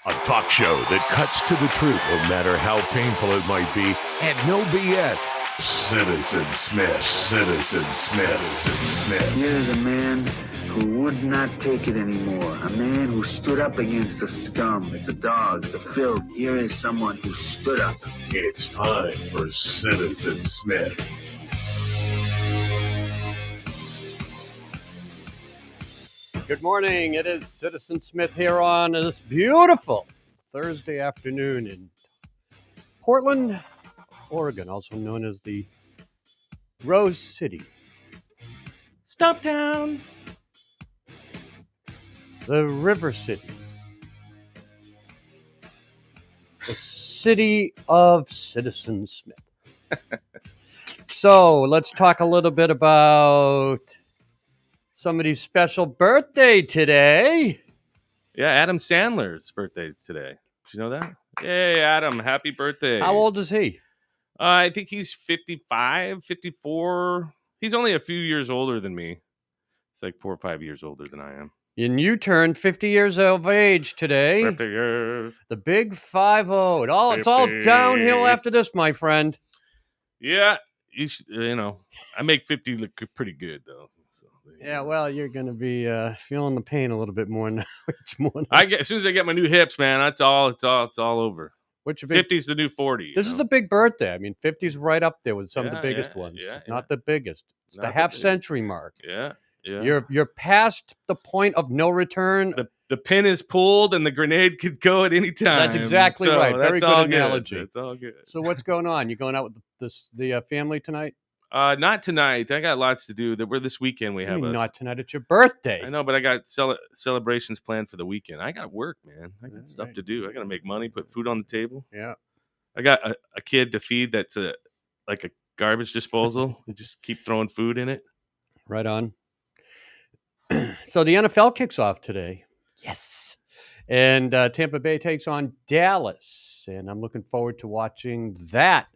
A talk show that cuts to the truth, no matter how painful it might be, and no BS. Citizen Smith, Citizen Smith, Citizen Smith. Here's a man who would not take it anymore. A man who stood up against the scum, the dogs, the filth. Here is someone who stood up. It's time for Citizen Smith. Good morning. It is Citizen Smith here on this beautiful Thursday afternoon in Portland, Oregon, also known as the Rose City. Stumptown. The River City. The city of Citizen Smith. So let's talk a little bit about somebody's special birthday today. Yeah, Adam Sandler's birthday today. Did you know that? Yay, Adam. Happy birthday. How old is he? I think he's 55, 54. He's only a few years older than me. It's like 4 or 5 years older than I am. And you turned 50 years of age today. Birthday year. The big 50. It's all downhill after this, my friend. Yeah, I make 50 look pretty good, though. So, Yeah, well, you're going to be feeling the pain a little bit more now each morning. as soon as I get my new hips, man, it's all over. What's your big 50's the new 40. This is a big birthday. I mean, 50's right up there with some of the biggest ones. yeah. Not the biggest. It's Not the the half biggest. century mark. Yeah. You're past the point of no return. The pin is pulled and the grenade could go at any time. That's exactly right. Very that's all good analogy. It's all good. So what's going on? You going out with the family tonight? Not tonight. I got lots to do. We're this weekend. We have Not tonight. It's your birthday. I know, but I got celebrations planned for the weekend. I got work, man. I got stuff right. to do. I got to make money, put food on the table. Yeah. I got a kid to feed that's like a garbage disposal. You just keep throwing food in it. Right on. So the NFL kicks off today. Yes. And Tampa Bay takes on Dallas. And I'm looking forward to watching that.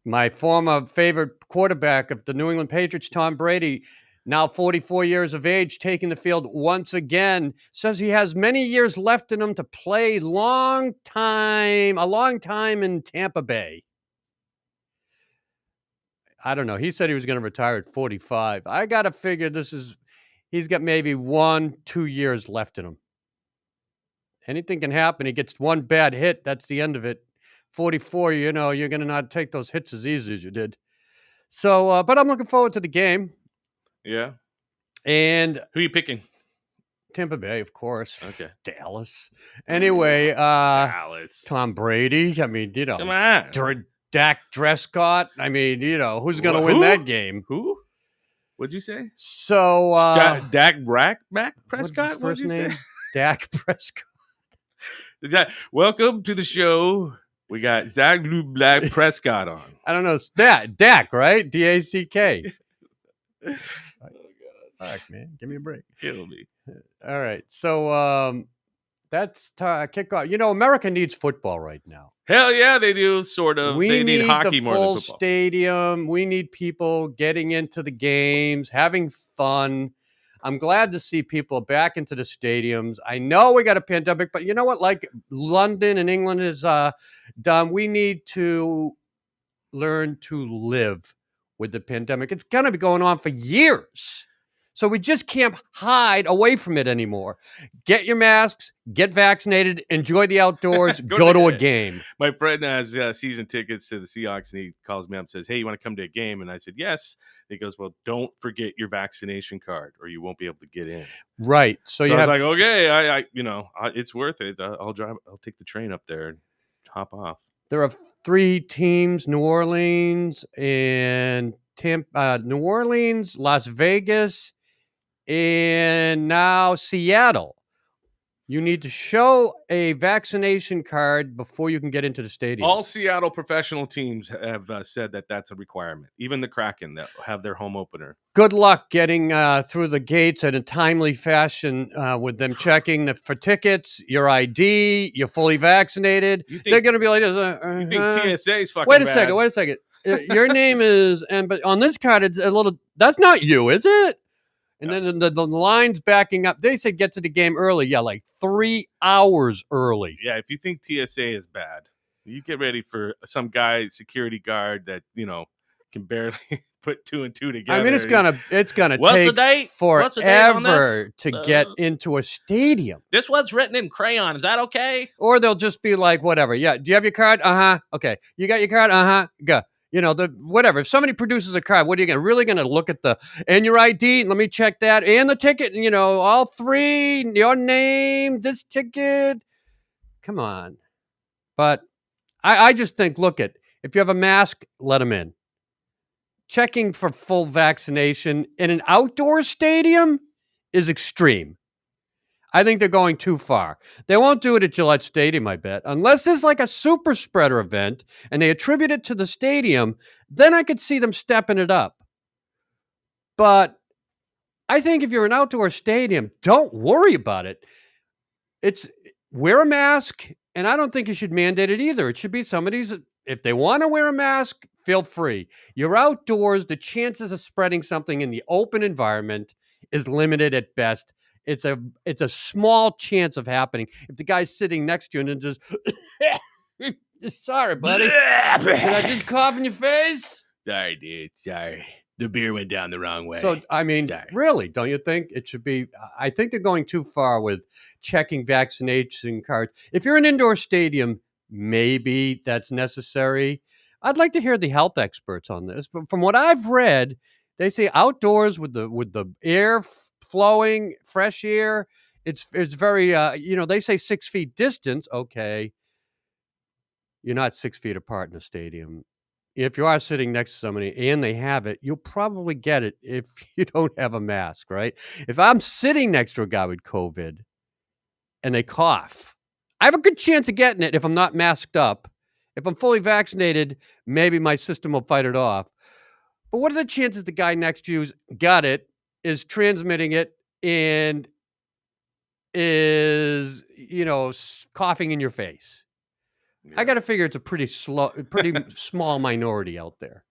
My former favorite quarterback of the New England Patriots, Tom Brady, now 44 years of age, taking the field once again, says he has many years left in him to play a long time in Tampa Bay. I don't know. He said he was going to retire at 45. I got to figure he's got maybe 1-2 years left in him. Anything can happen. He gets one bad hit. That's the end of it. 44, you're going to not take those hits as easy as you did. So, but I'm looking forward to the game. Yeah. And Who are you picking? Tampa Bay, of course. Okay. Dallas. Anyway, Dallas. Tom Brady. I mean, Come on. Dak Prescott. I mean, who's going to win Who? that game? Who? What'd you say? So, Dak Prescott? what's his first What'd you name? say? Dak Prescott. Welcome to the show. We got Zach Black Prescott on. I don't know. It's Dak, right? D-A-C-K. Oh, Fuck, man. Give me a break. Kill me. All right. So that's kickoff. America needs football right now. Hell yeah, they do, sort of. We They need hockey the more than full football. stadium. We need people getting into the games, having fun. I'm glad to see people back into the stadiums. I know we got a pandemic, but you know what? Like London and England is done. We need to learn to live with the pandemic. It's going to be going on for years. So we just can't hide away from it anymore. Get your masks, get vaccinated, enjoy the outdoors, go to a game. My friend has season tickets to the Seahawks, and he calls me up and says, "Hey, you want to come to a game?" And I said, "Yes." He goes, "Well, don't forget your vaccination card, or you won't be able to get in." Right. So you I was have like, "Okay, it's worth it. I'll drive. I'll take the train up there and hop off." there are 3 teams: New Orleans and New Orleans, Las Vegas, and now Seattle. You need to show a vaccination card before you can get into the stadium. All Seattle professional teams have said that that's a requirement. Even the Kraken that have their home opener. Good luck getting through the gates in a timely fashion with them checking for tickets, your ID, you're fully vaccinated. They're going to be like, You think TSA's fucking Wait a bad? second. Your name is, but on this card, it's a little, that's not you, is it? And then the line's backing up. They said get to the game early. Yeah, like 3 hours early. Yeah, if you think TSA is bad, you get ready for some guy, security guard that, can barely put 2 and 2 together. I mean, it's gonna What's the take date? What's the date on this? forever to get into a stadium. This one's written in crayon. Is that okay? Or they'll just be like, whatever. Yeah, do you have your card? Uh-huh. Okay. You got your card? Uh-huh. Go. The whatever. If somebody produces a card, what are you really gonna look at and your ID? Let me check that. And the ticket, all three, your name, this ticket. Come on. But I just think, if you have a mask, let them in. Checking for full vaccination in an outdoor stadium is extreme. I think they're going too far. They won't do it at Gillette Stadium, I bet. Unless there's like a super spreader event and they attribute it to the stadium, then I could see them stepping it up. But I think if you're an outdoor stadium, don't worry about it. Wear a mask, and I don't think you should mandate it either. It should be somebody's. If they want to wear a mask, feel free. You're outdoors. The chances of spreading something in the open environment is limited at best. It's a small chance of happening. If the guy's sitting next to you and then just, sorry, buddy. Did I just cough in your face? Sorry, dude. Sorry. The beer went down the wrong way. So, I mean, really, don't you think it should be? I think they're going too far with checking vaccination cards. If you're an indoor stadium, maybe that's necessary. I'd like to hear the health experts on this. From what I've read, they say outdoors with the air flowing, fresh air, it's very, they say 6 feet distance. Okay. You're not 6 feet apart in a stadium. If you are sitting next to somebody and they have it, you'll probably get it if you don't have a mask, right? If I'm sitting next to a guy with COVID and they cough, I have a good chance of getting it if I'm not masked up. If I'm fully vaccinated, maybe my system will fight it off. But what are the chances the guy next to you's got it, is transmitting it, and is, coughing in your face? I got to figure it's a pretty small minority out there.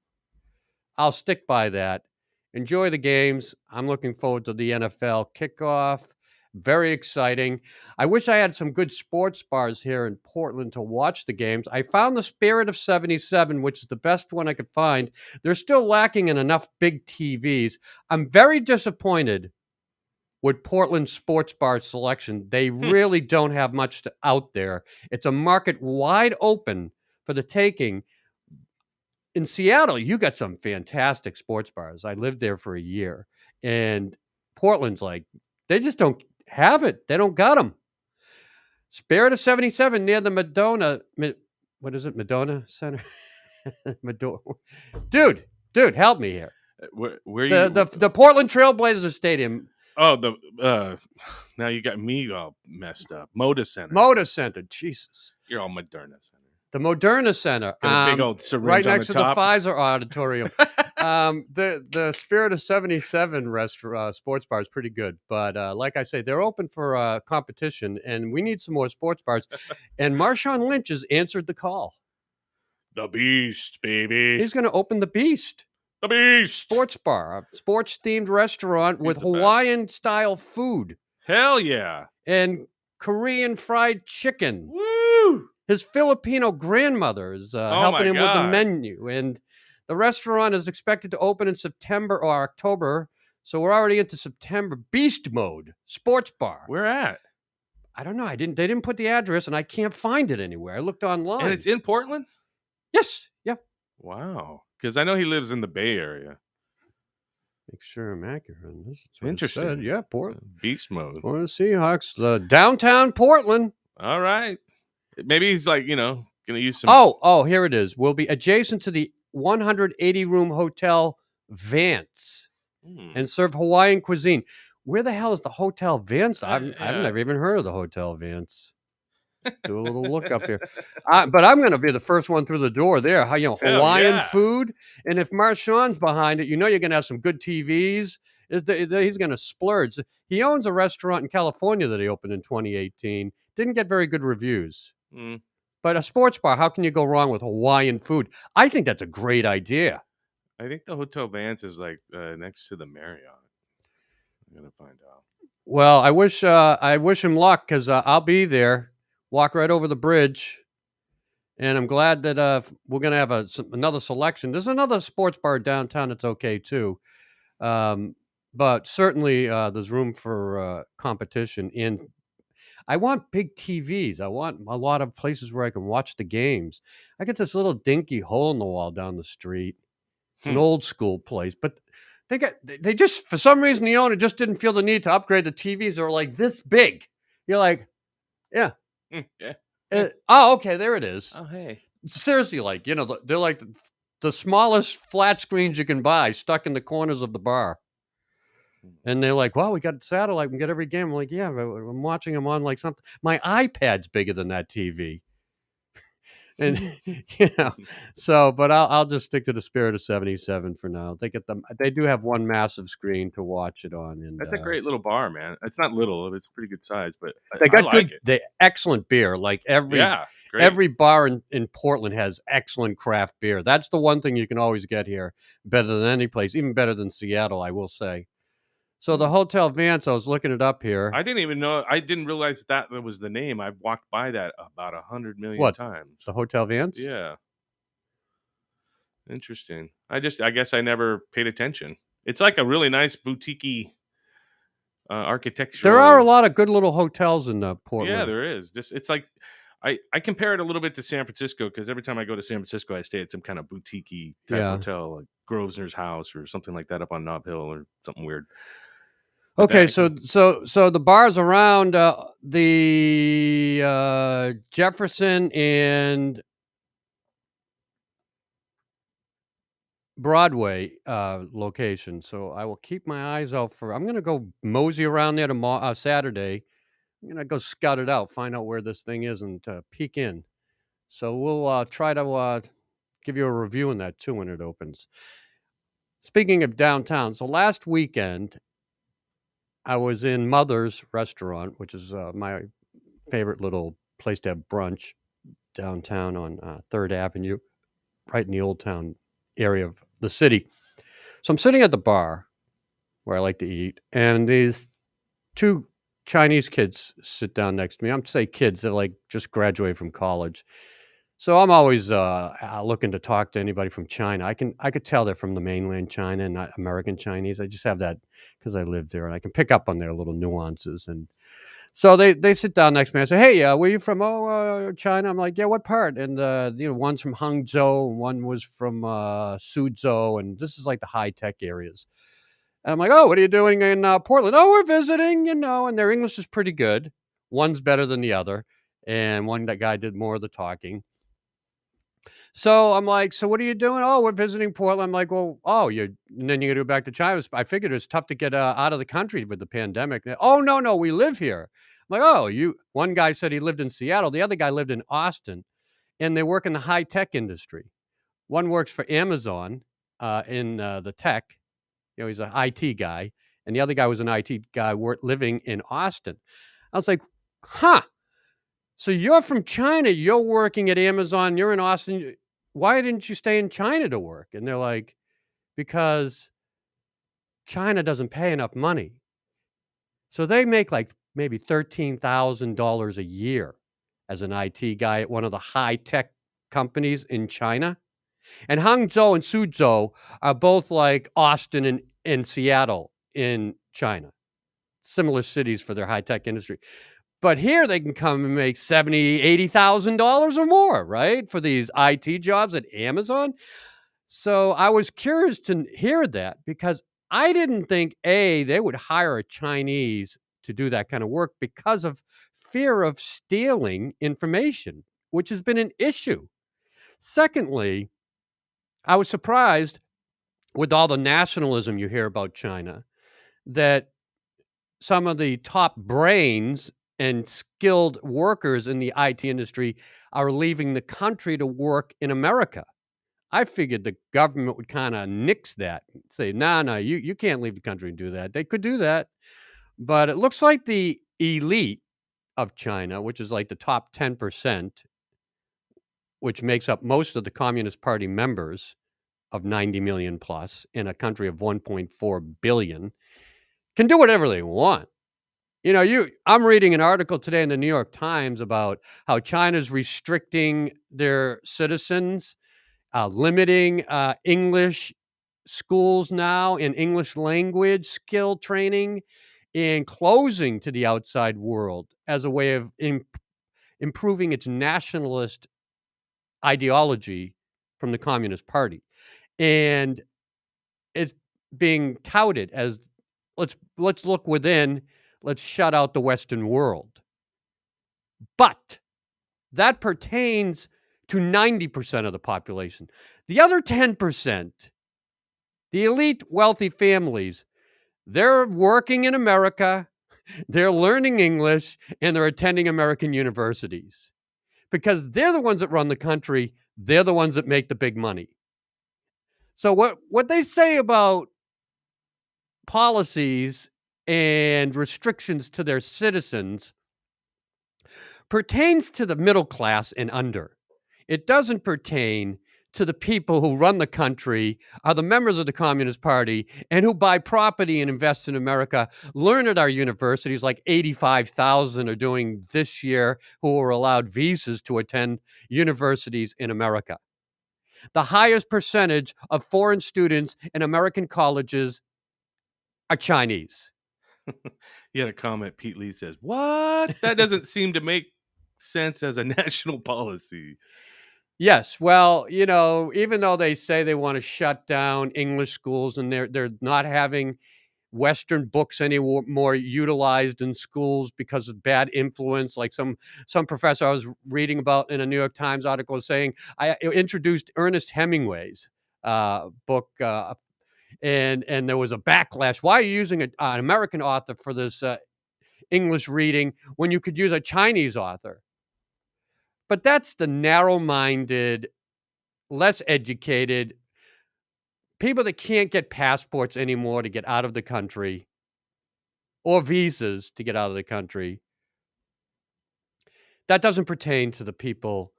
I'll stick by that. Enjoy the games. I'm looking forward to the NFL kickoff. Very exciting. I wish I had some good sports bars here in Portland to watch the games. I found the Spirit of 77, which is the best one I could find. They're still lacking in enough big TVs. I'm very disappointed with Portland sports bar selection. They really don't have much out there. It's a market wide open for the taking. In Seattle, you got some fantastic sports bars. I lived there for a year. And Portland's like, they just don't have it. They don't got them. Spirit of 77 near the Madonna. What is it? Madonna Center? Madonna. Dude, help me here. Where you? The Portland Trailblazers Stadium. Oh, now you got me all messed up. Moda Center. Jesus. You're all Moderna Center. The Moderna Center. Got a big old syringe right on next the to top. the Pfizer auditorium. The Spirit of 77 restaurant sports bar is pretty good. But like I say, they're open for competition, and we need some more sports bars. And Marshawn Lynch has answered the call. The Beast, baby. He's going to open the Beast. The Beast. Sports bar, a sports-themed restaurant with Hawaiian-style food. Hell yeah. And Korean fried chicken. Woo! His Filipino grandmother is helping him with the menu. And the restaurant is expected to open in September or October. So we're already into September. Beast Mode Sports Bar. Where at? I don't know. They didn't put the address, and I can't find it anywhere. I looked online. And it's in Portland? Yes. Yeah. Wow. Because I know he lives in the Bay Area. Make sure I'm accurate on this. Interesting. Yeah, Portland. Beast Mode. Portland Seahawks. Downtown Portland. All right. Maybe he's like, going to use some. Oh, here it is. Will be adjacent to the 180-room hotel Vance and serve Hawaiian cuisine. Where the hell is the Hotel Vance? I've never even heard of the Hotel Vance. Let's do a little look up here. But I'm going to be the first one through the door there. Hawaiian food. And if Marshawn's behind it, you're going to have some good TVs. He's going to splurge. He owns a restaurant in California that he opened in 2018. Didn't get very good reviews. But a sports bar, how can you go wrong with Hawaiian food? I think that's a great idea. I think the Hotel Vance is like next to the Marriott. Gonna find out. Well, I wish him luck because I'll be there. Walk right over the bridge, and I'm glad that we're gonna have another selection. There's another sports bar downtown that's okay too, but certainly there's room for competition. And I want big TVs. I want a lot of places where I can watch the games. I got this little dinky hole in the wall down the street. It's an old school place, but they just for some reason the owner just didn't feel the need to upgrade the TVs. They're like this big. You're like, yeah. Yeah. Oh, okay, there it is. Oh, hey. Seriously, like they're like the smallest flat screens you can buy, stuck in the corners of the bar. And they're like, "Well, we got satellite. We can get every game." I'm like, "Yeah, but I'm watching them on like something. My iPad's bigger than that TV." And so, but I'll just stick to the Spirit of '77 for now. They do have one massive screen to watch it on, and That's a great little bar, man. It's not little; it's a pretty good size, but they I got like it. they excellent beer. Like Yeah, great. every bar in Portland has excellent craft beer. That's the one thing you can always get here, better than any place, even better than Seattle, I will say. So the Hotel Vance, I was looking it up here. I didn't even know. I didn't realize that was the name. I've walked by that about 100 million What? times. The Hotel Vance? Yeah. Interesting. I guess I never paid attention. It's like a really nice boutique architectural. There are a lot of good little hotels in Portland. Yeah, there is. It's like I compare it a little bit to San Francisco because every time I go to San Francisco, I stay at some kind of boutique type hotel, like Grosvenor's House or something like that up on Nob Hill or something weird. Okay, so the bars around the Jefferson and Broadway location. So I will keep my eyes out for. I'm going to go mosey around there tomorrow, Saturday. I'm going to go scout it out, find out where this thing is, and peek in. So we'll try to give you a review on that too when it opens. Speaking of downtown, so last weekend I was in Mother's Restaurant, which is my favorite little place to have brunch downtown on 3rd Avenue, right in the Old Town area of the city. So I'm sitting at the bar where I like to eat, and these two Chinese kids sit down next to me. I'm say kids, they're like just graduated from college. So I'm always looking to talk to anybody from China. I could tell they're from the mainland China and not American Chinese. I just have that because I live there, and I can pick up on their little nuances. And so they sit down next to me. I say, "Hey, where you from?" "Oh, China." I'm like, "Yeah, what part?" And one's from Hangzhou, and one was from Suzhou, and this is like the high tech areas. And I'm like, "Oh, what are you doing in Portland?" "Oh, we're visiting," and their English is pretty good. One's better than the other, and that guy did more of the talking. So I'm like, "So what are you doing?" "Oh, we're visiting Portland." I'm like, "Well, and then you're gonna go back to China." I figured it was tough to get out of the country with the pandemic. "Oh, no, we live here." I'm like, "Oh, one guy said he lived in Seattle. The other guy lived in Austin, and they work in the high tech industry. One works for Amazon in the tech. He's an IT guy, and the other guy was an IT guy living in Austin." I was like, "Huh. So you're from China, you're working at Amazon, you're in Austin. Why didn't you stay in China to work?" And they're like, "Because China doesn't pay enough money." So they make like maybe $13,000 a year as an IT guy at one of the high tech companies in China. And Hangzhou and Suzhou are both like Austin and Seattle in China, similar cities for their high tech industry. But here they can come and make $70,000, $80,000 or more, right? For these IT jobs at Amazon. So I was curious to hear that because I didn't think, they would hire a Chinese to do that kind of work because of fear of stealing information, which has been an issue. Secondly, I was surprised with all the nationalism you hear about China that some of the top brains and skilled workers in the IT industry are leaving the country to work in America. I figured the government would kind of nix that, say, no, you can't leave the country and do that. They could do that. But it looks like the elite of China, which is like the top 10%, which makes up most of the Communist Party members of 90 million plus in a country of 1.4 billion, can do whatever they want. I'm reading an article today in the New York Times about how China's restricting their citizens, limiting English schools now in English language skill training, and closing to the outside world as a way of improving its nationalist ideology from the Communist Party. And it's being touted as let's look within, let's shut out the Western world. But that pertains to 90% of the population. The other 10%, the elite wealthy families, they're working in America, they're learning English, and they're attending American universities because they're the ones that run the country. They're the ones that make the big money. So what they say about policies and restrictions to their citizens pertains to the middle class and under. It doesn't pertain to the people who run the country, are the members of the Communist Party, and who buy property and invest in America, learn at our universities, like 85,000 are doing this year, who were allowed visas to attend universities in America. The highest percentage of foreign students in American colleges are Chinese. You had a comment, Pete Lee says, "What? That doesn't seem to make sense as a national policy." Yes, well, even though they say they want to shut down English schools and they're not having Western books anymore utilized in schools because of bad influence, like some professor I was reading about in a New York Times article saying, I introduced Ernest Hemingway's book, and there was a backlash. Why are you using an American author for this English reading when you could use a Chinese author? But that's the narrow-minded, less educated people that can't get passports anymore to get out of the country or visas to get out of the country. That doesn't pertain to the people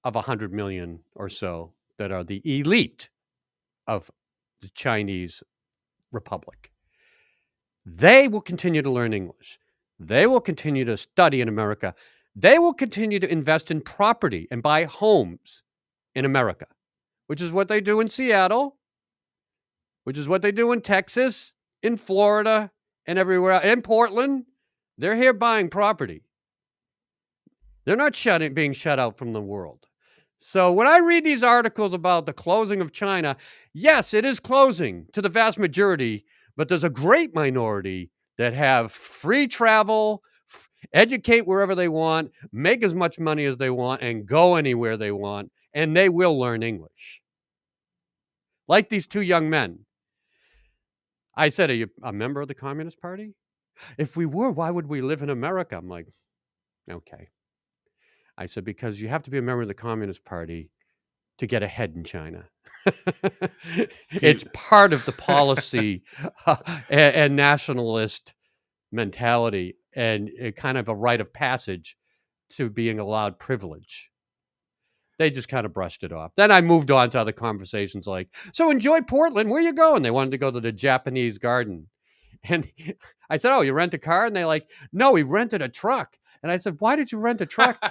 of 100 million or so that are the elite of the Chinese Republic. They will continue to learn English. They will continue to study in America. They will continue to invest in property and buy homes in America, which is what they do in Seattle, which is what they do in Texas, in Florida, and everywhere else. In Portland, they're here buying property. They're not being shut out from the world. So when I read these articles about the closing of China, yes, it is closing to the vast majority, but there's a great minority that have free travel, educate wherever they want, make as much money as they want, and go anywhere they want, and they will learn English. Like these two young men. I said, are you a member of the Communist Party? If we were, why would we live in America? I'm like, okay. I said, because you have to be a member of the Communist Party to get ahead in China. It's part of the policy and nationalist mentality and kind of a rite of passage to being allowed privilege. They just kind of brushed it off. Then I moved on to other conversations like, so enjoy Portland. Where you going? They wanted to go to the Japanese garden. And I said, oh, you rent a car? And they're like, no, we rented a truck. And I said, why did you rent a truck?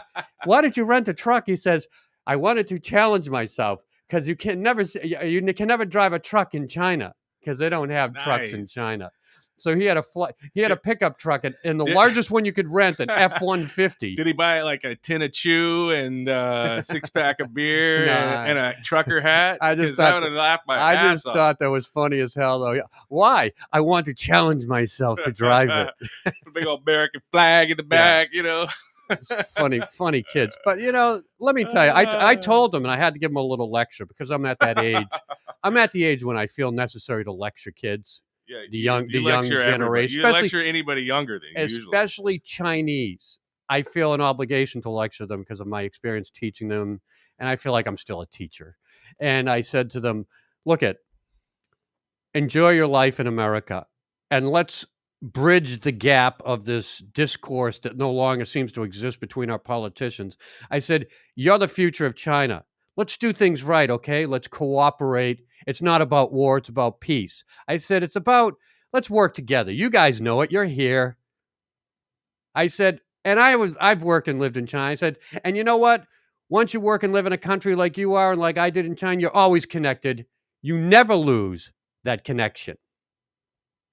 Why did you rent a truck? He says, I wanted to challenge myself because you can never drive a truck in China because they don't have trucks in China. So he had a pickup truck, and the largest one you could rent, an F-150. Did he buy like a tin of chew and a 6-pack of beer and a trucker hat? I just thought that was funny as hell, though. Why? I want to challenge myself to drive it. The big old American flag in the back, It's funny kids. But, let me tell you, I told them, and I had to give them a little lecture because I'm at that age. I'm at the age when I feel necessary to lecture kids. Yeah, the young generation. You lecture anybody younger than you, especially usually. Chinese. I feel an obligation to lecture them because of my experience teaching them, and I feel like I'm still a teacher. And I said to them, look, enjoy your life in America, and let's bridge the gap of this discourse that no longer seems to exist between our politicians. I said, you're the future of China. Let's do things right, okay? Let's cooperate. It's not about war, it's about peace. I said, let's Let's work together. You guys know it. You're here. I said, and I've worked and lived in China. I said, and you know what? Once you work and live in a country like you are and like I did in China, you're always connected. You never lose that connection.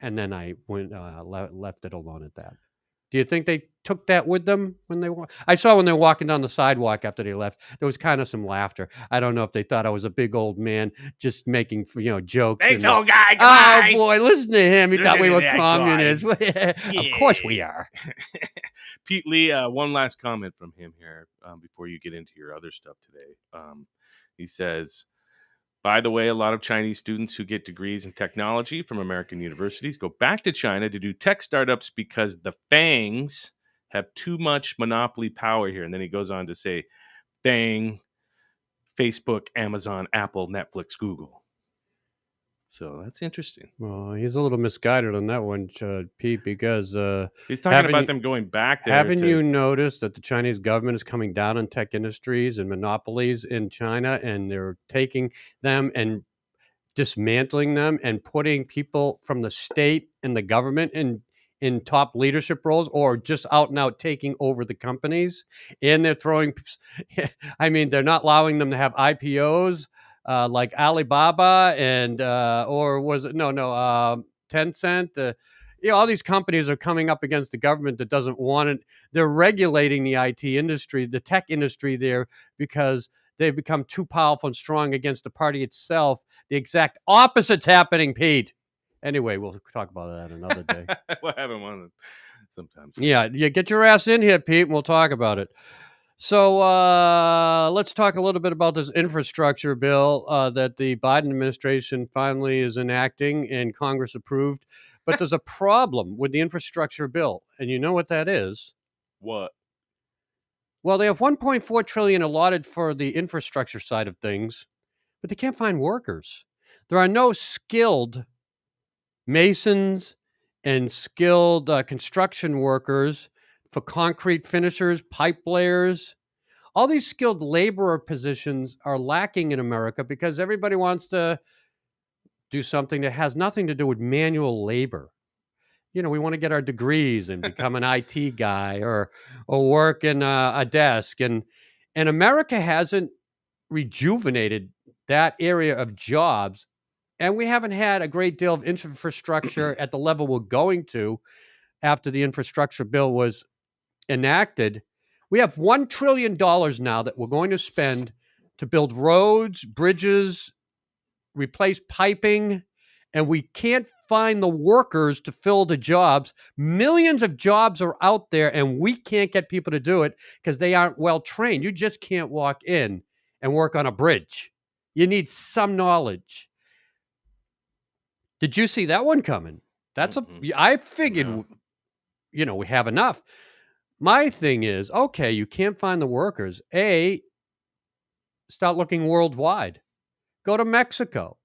And then I went left it alone at that. Do you think they took that with them when they I saw when they were walking down the sidewalk after they left, there was kind of some laughter. I don't know if they thought I was a big old man just making, jokes. Thanks, and, old guy. oh, Goodbye. boy, listen to him. He thought we Listen were to that communists. Of course we Yeah. are. Pete Lee, one last comment from him here before you get into your other stuff today. He says, by the way, a lot of Chinese students who get degrees in technology from American universities go back to China to do tech startups because the FANGs have too much monopoly power here. And then he goes on to say, FANG, Facebook, Amazon, Apple, Netflix, Google. So that's interesting. Well, he's a little misguided on that one, Pete, because He's talking haven't about you- them going back there. haven't you noticed that the Chinese government is coming down on tech industries and monopolies in China, and they're taking them and dismantling them and putting people from the state and the government in top leadership roles, or just out and out taking over the companies? And they're throwing, I mean, they're not allowing them to have IPOs like Alibaba and, or was it, Tencent. All these companies are coming up against the government that doesn't want it. They're regulating the IT industry, the tech industry there, because they've become too powerful and strong against the party itself. The exact opposite's happening, Pete. Anyway, we'll talk about that another day. We'll have him on sometimes. Yeah, get your ass in here, Pete, and we'll talk about it. So let's talk a little bit about this infrastructure bill that the Biden administration finally is enacting and Congress approved. But there's a problem with the infrastructure bill, and you know what that is? What? Well, they have $1.4 trillion allotted for the infrastructure side of things, but they can't find workers. There are no skilled masons and skilled construction workers for concrete finishers, pipe layers. All these skilled laborer positions are lacking in America because everybody wants to do something that has nothing to do with manual labor. We want to get our degrees and become an IT guy or work in a desk. And America hasn't rejuvenated that area of jobs. And we haven't had a great deal of infrastructure at the level we're going to after the infrastructure bill was enacted. We have $1 trillion now that we're going to spend to build roads, bridges, replace piping, and we can't find the workers to fill the jobs. Millions of jobs are out there, and we can't get people to do it because they aren't well trained. You just can't walk in and work on a bridge. You need some knowledge. Did you see that one coming? I figured, No. we have enough. My thing is, okay, you can't find the workers. Start looking worldwide. Go to Mexico.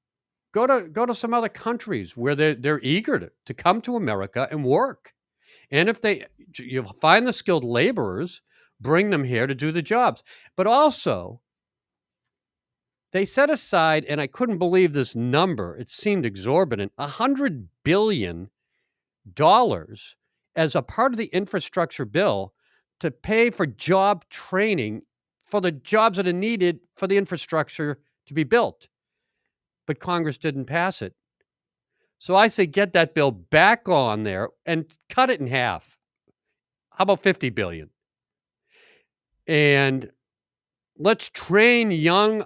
Go to some other countries where they're eager to come to America and work. And if you find the skilled laborers, bring them here to do the jobs. But also, they set aside, and I couldn't believe this number, it seemed exorbitant, $100 billion as a part of the infrastructure bill to pay for job training for the jobs that are needed for the infrastructure to be built. But Congress didn't pass it. So I say get that bill back on there and cut it in half. How about $50 billion? And let's train young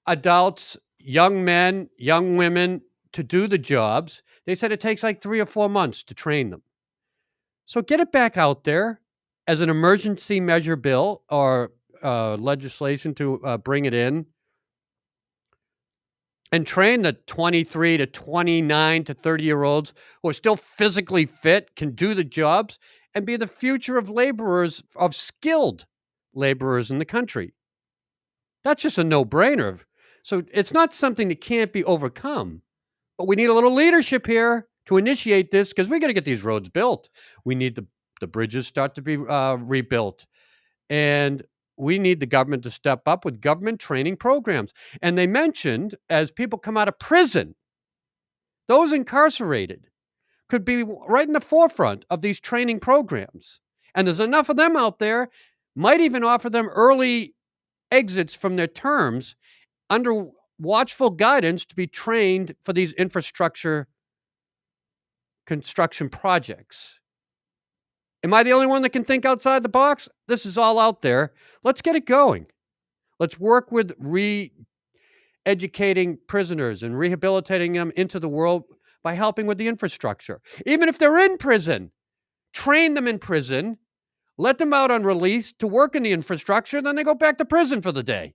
adults, young men, young women to do the jobs. They said it takes like 3 or 4 months to train them. So get it back out there as an emergency measure bill or legislation to bring it in. And train the 23 to 29 to 30-year-olds who are still physically fit, can do the jobs, and be the future of laborers, of skilled laborers in the country. That's just a no-brainer. So it's not something that can't be overcome. But we need a little leadership here to initiate this because we got to get these roads built. We need the bridges start to be rebuilt. And we need the government to step up with government training programs. And they mentioned as people come out of prison, those incarcerated, could be right in the forefront of these training programs. And there's enough of them out there, might even offer them early exits from their terms under watchful guidance to be trained for these infrastructure construction projects. Am I the only one that can think outside the box? This is all out there. Let's get it going. Let's work with re-educating prisoners and rehabilitating them into the world by helping with the infrastructure. Even if they're in prison, train them in prison, let them out on release to work in the infrastructure, then they go back to prison for the day.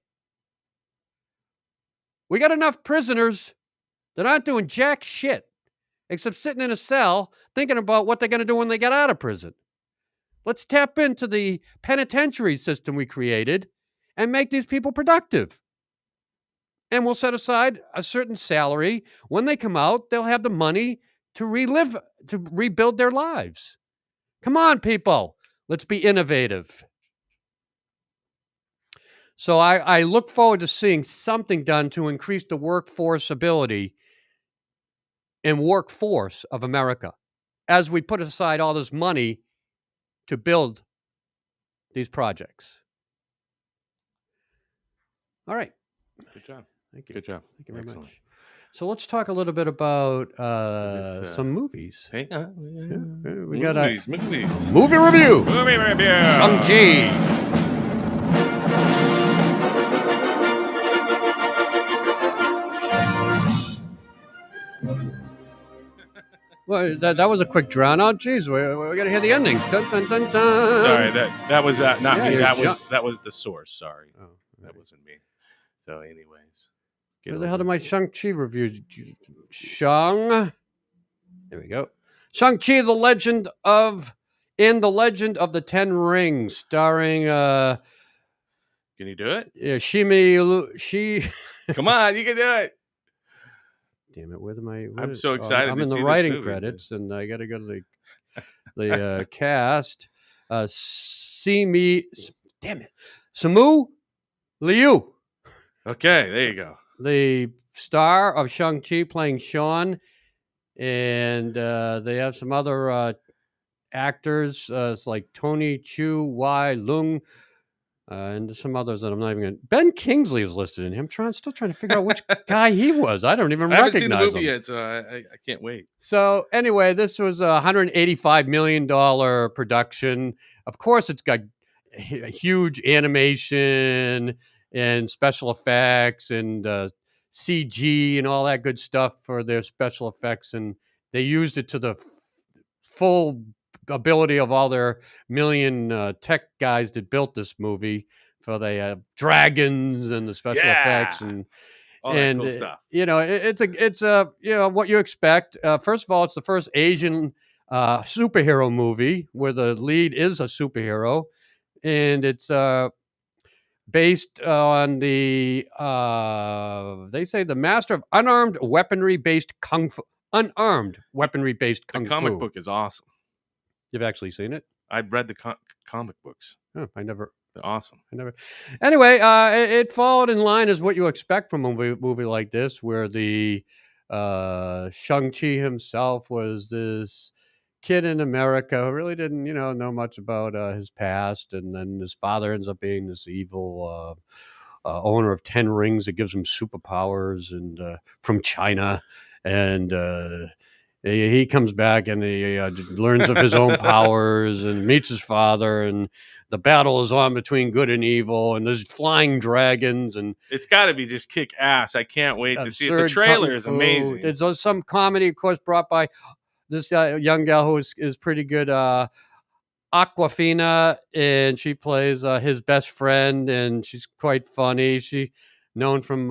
We got enough prisoners that aren't doing jack shit except sitting in a cell thinking about what they're going to do when they get out of prison. Let's tap into the penitentiary system we created and make these people productive. And we'll set aside a certain salary. When they come out, they'll have the money to rebuild their lives. Come on, people. Let's be innovative. So I look forward to seeing something done to increase the workforce ability and workforce of America as we put aside all this money to build these projects. All right. Good job. Thank you. Good job. Thank you very Excellent. much. So let's talk a little bit about some movies. Hey, We got a movies. movie review. Movie review. Shang-Chi. Well, that was a quick drown out. Jeez, we got to hear the ending. Dun, dun, dun, dun. Sorry, that was not Yeah, me. you're That was the source. Sorry, Oh, that wasn't me. So, anyways, where the hell did my Shang-Chi reviews? There we go. Shang-Chi, the Legend of the Ten Rings, starring Can you do it? Come on, you can do it. Damn it! Where am I? I'm so excited I'm to in see the this writing movie. credits, and I got to go to the cast. Damn it, Simu Liu, Okay, there you go. the star of Shang-Chi, playing Sean, and they have some other actors. It's like Tony Chu Wai Lung. And some others that I'm not even going to. Ben Kingsley is listed in him. Still trying to figure out which guy he was. I don't even I haven't seen the recognize movie him. yet, so I can't wait. So anyway, this was a $185 million production. Of course, it's got huge animation and special effects and CG and all that good stuff for their special effects. And they used it to the full ability of all their million tech guys that built this movie for the dragons and the special effects and All that cool stuff. it's a what you expect. First of all, it's the first Asian superhero movie where the lead is a superhero, and it's based on the they say the master of unarmed weaponry based kung fu. Unarmed weaponry based kung The comic fu. book is awesome. You've actually seen it? I've read the comic books. Oh, I never. They're awesome. Anyway, it followed in line as what you expect from a movie like this, where the Shang-Chi himself was this kid in America who really didn't, know much about his past, and then his father ends up being this evil owner of 10 rings that gives him superpowers, and from China, and he comes back and he learns of his own powers and meets his father, and the battle is on between good and evil, and there's flying dragons, and It's got to be just kick ass. I can't wait to see it. The absurd trailer kung is fu. amazing. There's some comedy, of course, brought by this young gal who is pretty good, Aquafina, and she plays his best friend, and she's quite funny. She known from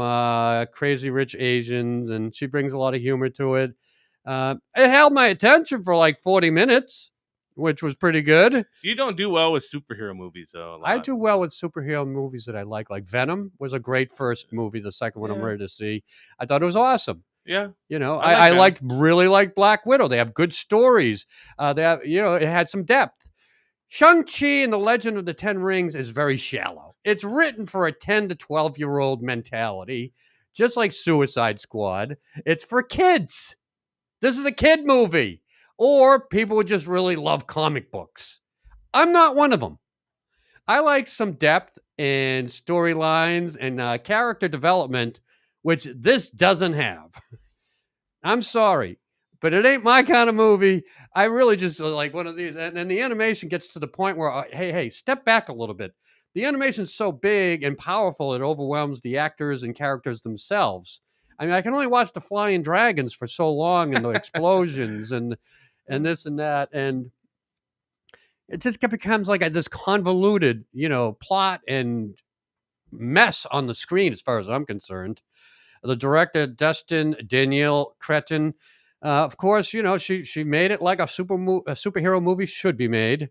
Crazy Rich Asians, and she brings a lot of humor to it. It held my attention for like 40 minutes, which was pretty good. You don't do well with superhero movies, though. I do well with superhero movies that I like Venom was a great first movie. The second one I'm Yeah. ready to see. I thought it was awesome. Yeah. I really liked Black Widow. They have good stories. They have, it had some depth. Shang-Chi and the Legend of the Ten Rings is very shallow. It's written for a 10 to 12-year-old mentality, just like Suicide Squad. It's for kids. This is a kid movie. or people would just really love comic books. I'm not one of them. I like some depth and storylines and character development, which this doesn't have. I'm sorry, but it ain't my kind of movie. I really just like one of these. And the animation gets to the point where, hey, step back a little bit. The animation's so big and powerful, it overwhelms the actors and characters themselves. I mean, I can only watch the flying dragons for so long and the explosions and this and that. And it just becomes like this convoluted, plot and mess on the screen as far as I'm concerned. The director, Destin Danielle Cretin, of course, she made it like a superhero movie should be made.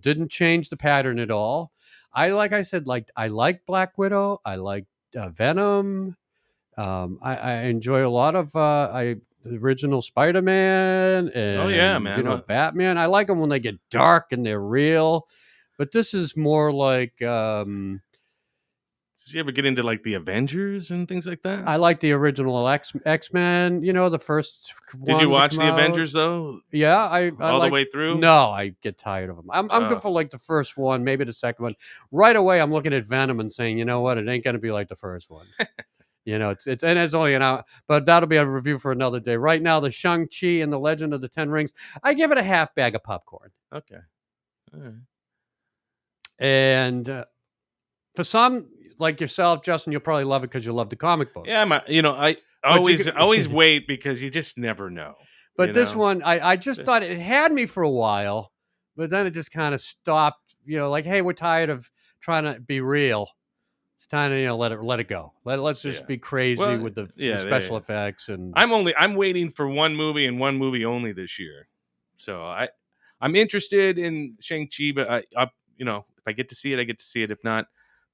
Didn't change the pattern at all. I like Black Widow. I like Venom. I enjoy a lot of the original Spider-Man and Oh, yeah, man. Batman. I like them when they get dark and they're real. But this is more like Did you ever get into like the Avengers and things like that? I like the original X-Men, the first Did you ones that watch come the out. Avengers though? Yeah, I All like, the way through? No, I get tired of them. I'm Oh. good for like the first one, maybe the second one. Right away, I'm looking at Venom and saying, you know what, it ain't going to be like the first one. It's only an hour, but that'll be a review for another day. Right now, the Shang-Chi and the Legend of the Ten Rings, I give it a half bag of popcorn. Okay. All right. And for some, like yourself, Justin, you'll probably love it because you love the comic book. Yeah, I always wait because you just never know. But this one, I just thought it had me for a while, but then it just kind of stopped. Like, hey, we're tired of trying to be real. It's time to let it go. Let's just be crazy with the special effects. And I'm waiting for one movie and one movie only this year. So I'm interested in Shang-Chi, but I if I get to see it, I get to see it. If not,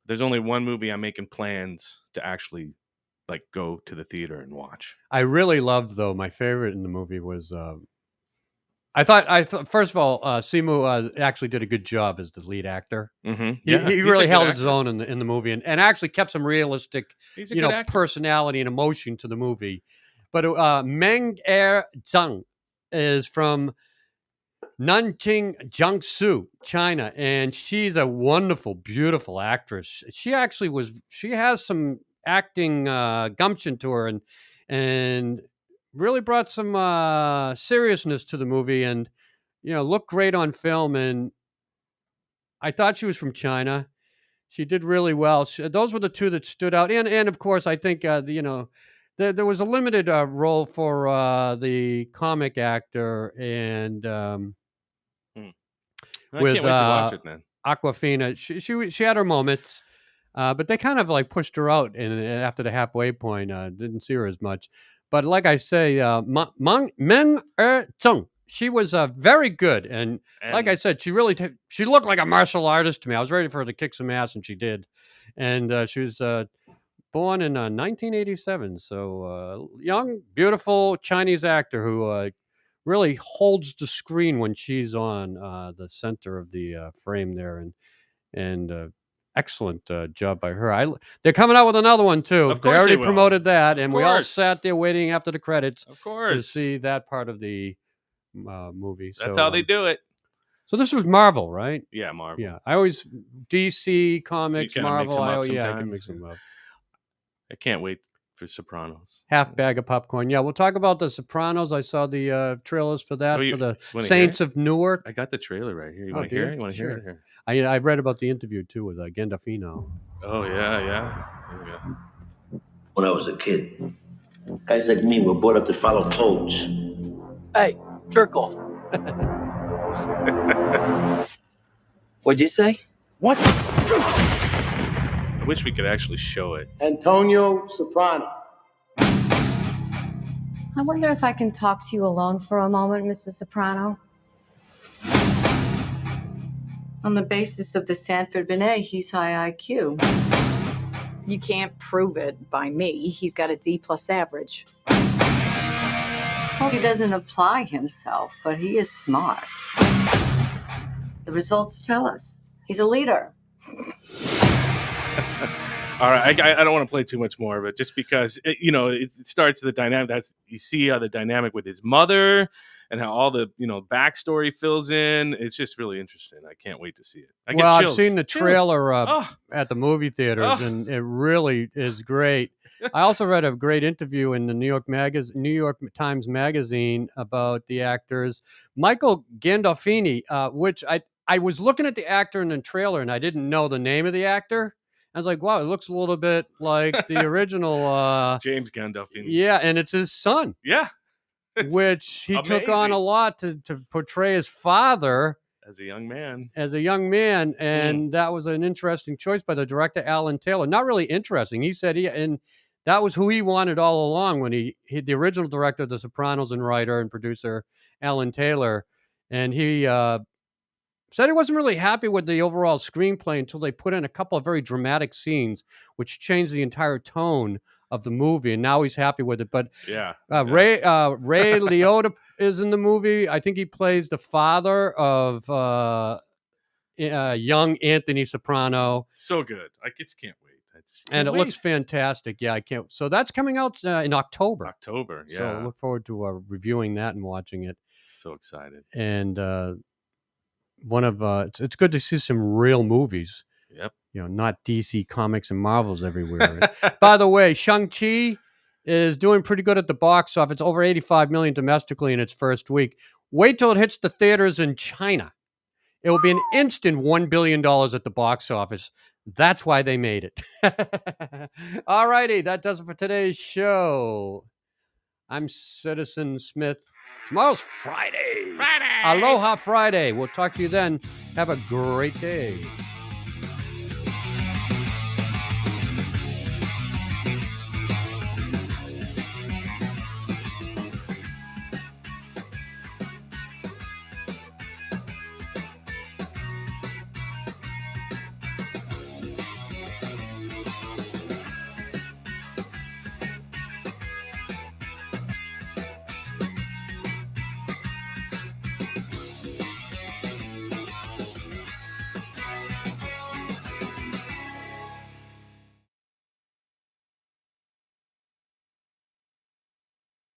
there's only one movie I'm making plans to actually like go to the theater and watch. I really loved, though, my favorite in the movie was I thought first of all, Simu actually did a good job as the lead actor. Mm-hmm. He really held his own in the movie and actually kept some realistic, He's a good actor. personality and emotion to the movie. But Meng Er Zhang is from Nanjing, Jiangsu, China, and she's a wonderful, beautiful actress. She has some acting gumption to her and really brought some seriousness to the movie and, looked great on film. And I thought she was from China. She did really well. Those were the two that stood out. And of course, I think, there was a limited role for the comic actor and I can't wait to watch it then. Awkwafina. She had her moments, but they kind of like pushed her out. And after the halfway point, didn't see her as much. But like I say, Meng Er Zhang, she was very good, and like I said, she really she looked like a martial artist to me. I was ready for her to kick some ass, and she did. And she was born in 1987, so young, beautiful Chinese actor who really holds the screen when she's on the center of the frame there, and excellent job by her. They're coming out with another one too. Of course they already will. promoted that, and we all course. sat there waiting after the credits Of course. to see that part of the movie. That's how they do it. So this was Marvel, right? Yeah, Marvel. Yeah, I always DC Comics, You kinda mix Marvel. them up I can sometimes, mix them up. I can't wait for Sopranos. Half bag of popcorn. Yeah, we'll talk about the Sopranos. I saw the trailers for that Oh, for the wanna Saints hear of Newark. I got the trailer right here. You Oh, want to do hear you? it? You want to Sure. hear it? Here. I read about the interview too with Gandolfino. Oh yeah. Here we go. When I was a kid, guys like me were brought up to follow codes. Hey, jerk off. What'd you say? What? I wish we could actually show it. Antonio Soprano. I wonder if I can talk to you alone for a moment, Mrs. Soprano. On the basis of the Sanford Binet, he's high IQ. You can't prove it by me. He's got a D+ average. Well, he doesn't apply himself, but he is smart. The results tell us he's a leader. All right, I don't want to play too much more of it, just because it starts the dynamic. You see the dynamic with his mother, and how all the backstory fills in. It's just really interesting. I can't wait to see it. I get Well, I've chills. seen the Chills. trailer Oh. at the movie theaters, Oh. and it really is great. I also read a great interview in the New York Times Magazine about the actors. Michael Gandolfini, which I was looking at the actor in the trailer, and I didn't know the name of the actor. I was like, wow, it looks a little bit like the original. James Gandolfini. Yeah, and it's his son. Yeah. Which he took on amazing. a lot to portray his father As a young man. and that was an interesting choice by the director Alan Taylor. Not really interesting. He said and that was who he wanted all along when he the original director of The Sopranos and writer and producer Alan Taylor, and he said he wasn't really happy with the overall screenplay until they put in a couple of very dramatic scenes which changed the entire tone of the movie, and now he's happy with it. But Yeah. Ray Liotta is in the movie. I think he plays the father of young Anthony Soprano, So good. I just can't wait. and it looks fantastic. Yeah, I can't. So that's coming out in October. October. Yeah. So I look forward to reviewing that and watching it. So excited. And it's good to see some real movies. Yep. Not DC Comics and Marvels everywhere. By the way, Shang-Chi is doing pretty good at the box office. It's over 85 million domestically in its first week. Wait till it hits the theaters in China. It will be an instant $1 billion at the box office. That's why they made it. All righty, that does it for today's show. I'm Citizen Smith. Tomorrow's Friday. Aloha Friday. We'll talk to you then. Have a great day.